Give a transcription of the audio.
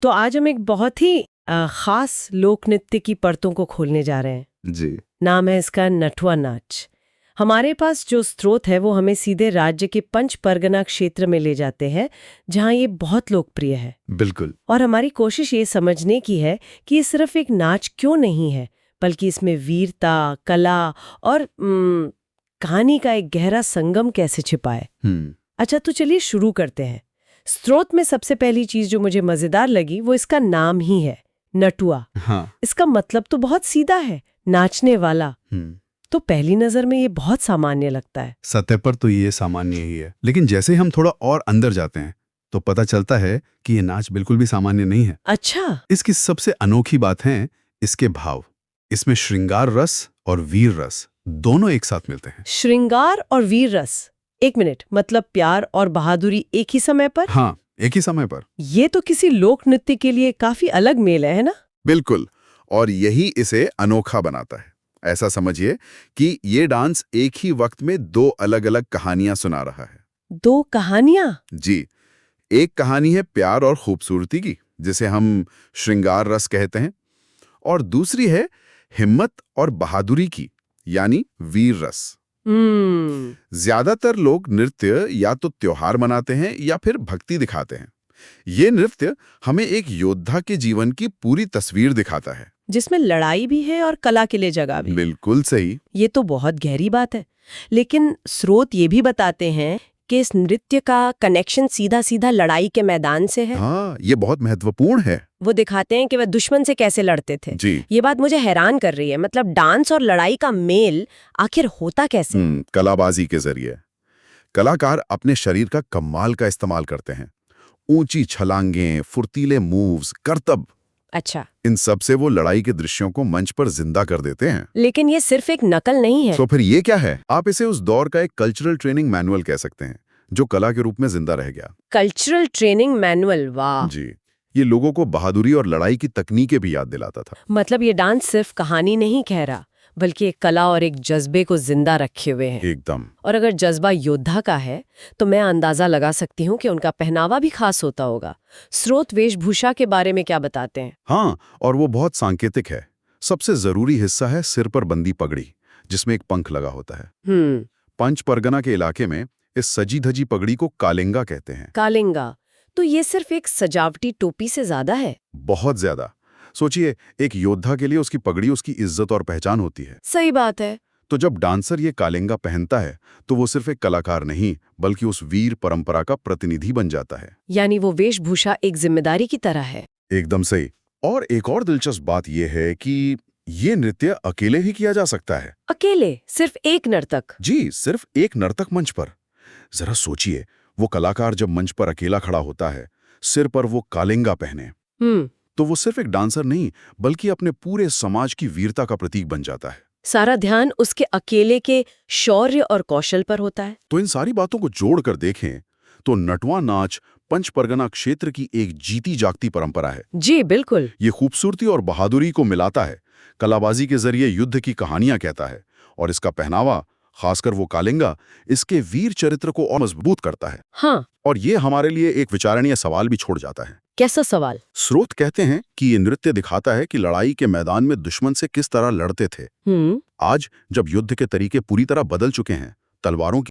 तो आज हम एक बहुत ही खास लोक नृत्य की परतों को खोलने जा रहे हैं। जी। नाम है इसका नटवा नाच। हमारे पास जो स्रोत है वो हमें सीधे राज्य के पंच परगना क्षेत्र में ले जाते हैं, जहां ये बहुत लोकप्रिय है। बिल्कुल। और हमारी कोशिश ये समझने की है कि ये सिर्फ एक नाच क्यों नहीं है, बल्कि इसमें वीरता, कला और कहानी का एक गहरा संगम कैसे छिपा है। अच्छा, तो चलिए शुरू करते हैं। स्रोत में सबसे पहली चीज जो मुझे मजेदार लगी वो इसका नाम ही है, नटुआ। हाँ। इसका मतलब तो बहुत सीधा है, नाचने वाला। तो पहली नजर में ये बहुत सामान्य लगता है। सतह पर तो ये सामान्य ही है, लेकिन जैसे हम थोड़ा और अंदर जाते हैं तो पता चलता है कि ये नाच बिल्कुल भी सामान्य नहीं है। अच्छा। इसकी सबसे अनोखी बात है इसके भाव। इसमें श्रृंगार रस और वीर रस दोनों एक साथ मिलते हैं। श्रृंगार और वीर रस, एक मिनट, मतलब प्यार और बहादुरी एक ही समय पर? हाँ, एक ही समय पर। ये तो किसी लोक नृत्य के लिए काफी अलग मेल है ना? बिल्कुल, और यही इसे अनोखा बनाता है। ऐसा समझिए कि ये डांस एक ही वक्त में दो अलग-अलग कहानियां सुना रहा है। दो कहानियां? जी, एक कहानी है प्यार और खूबसूरती की, जिसे हम श्रृंगार रस कहते हैं, और दूसरी है हिम्मत और बहादुरी की, यानी वीर रस। ज्यादातर लोग नृत्य या तो त्योहार मनाते हैं या फिर भक्ति दिखाते हैं। ये नृत्य हमें एक योद्धा के जीवन की पूरी तस्वीर दिखाता है, जिसमें लड़ाई भी है और कला के लिए जगह भी। बिल्कुल सही। ये तो बहुत गहरी बात है। लेकिन स्रोत ये भी बताते हैं कि इस नृत्य का कनेक्शन सीधा सीधा लड़ाई के मैदान से है। हाँ, ये बहुत महत्वपूर्ण है। वो दिखाते हैं कि वह दुश्मन से कैसे लड़ते थे। जी। ये बात मुझे हैरान कर रही है, मतलब डांस और लड़ाई का मेल आखिर होता कैसे? कलाबाजी के जरिए। कलाकार अपने शरीर का कमाल का इस्तेमाल करते हैं। ऊंची छलांगें, फुर्तीले मूव्स, करतब। अच्छा। इन सब से वो लड़ाई के दृश्यों को मंच पर जिंदा कर देते हैं। लेकिन ये सिर्फ एक नकल नहीं है। तो फिर ये क्या है? आप इसे उस दौर का एक कल्चरल ट्रेनिंग मैनुअल कह सकते हैं, जो कला के रूप में जिंदा रह गया। कल्चरल ट्रेनिंग मैनुअल, वाह। जी, ये लोगों को बहादुरी और लड़ाई की तकनीकें भी याद दिलाता था। मतलब ये डांस सिर्फ कहानी नहीं कह रहा, बल्कि एक कला और एक जज्बे को जिंदा रखे हुए हैं। एकदम। और अगर जज्बा योद्धा का है, तो मैं अंदाजा लगा सकती हूँ कि उनका पहनावा भी खास होता होगा। स्रोत वेशभूषा के बारे में क्या बताते हैं? हाँ, और वो बहुत सांकेतिक है। सबसे जरूरी हिस्सा है सिर पर बंदी पगड़ी, जिसमें एक पंख लगा होता है। पंच परगना के इलाके में इस सजी धजी पगड़ी को कालिंगा कहते हैं। कालिंगा, तो ये सिर्फ एक सजावटी टोपी से ज्यादा है। बहुत ज्यादा। सोचिए, एक योद्धा के लिए उसकी पगड़ी उसकी इज्जत और पहचान होती है। सही बात है। तो जब डांसर ये कालिंगा पहनता है, तो वो सिर्फ एक कलाकार नहीं, बल्कि उस वीर परंपरा का प्रतिनिधि बन जाता है। यानी वो वेशभूषा एक जिम्मेदारी की तरह है। एकदम सही। और एक और दिलचस्प बात यह है कि ये नृत्य अकेले ही किया जा सकता है। अकेले? सिर्फ एक नर्तक? जी, सिर्फ एक नर्तक मंच पर। जरा सोचिए, वो कलाकार जब मंच पर अकेला खड़ा होता है, सिर पर वो कालिंगा पहने, तो वो सिर्फ एक डांसर नहीं, बल्कि अपने पूरे समाज की वीरता का प्रतीक बन जाता है। सारा ध्यान उसके अकेले के शौर्य और कौशल पर होता है। तो इन सारी बातों को जोड़कर देखें तो नटवा नाच पंच परगना क्षेत्र की एक जीती जागती परंपरा है। जी बिल्कुल। ये खूबसूरती और बहादुरी को मिलाता है, कलाबाजी के जरिए युद्ध की कहानियां कहता है, और इसका पहनावा, खासकर वो कालिंगा, इसके वीर चरित्र को और मजबूत करता है। हाँ। और ये हमारे लिए एक विचारणीय सवाल भी छोड़ जाता है। कैसा सवाल? स्रोत कहते हैं कि ये नृत्य दिखाता है कि लड़ाई के मैदान में दुश्मन से किस तरह लड़ते थे। आज जब युद्ध के तरीके पूरी तरह बदल चुके हैं, तलवारों की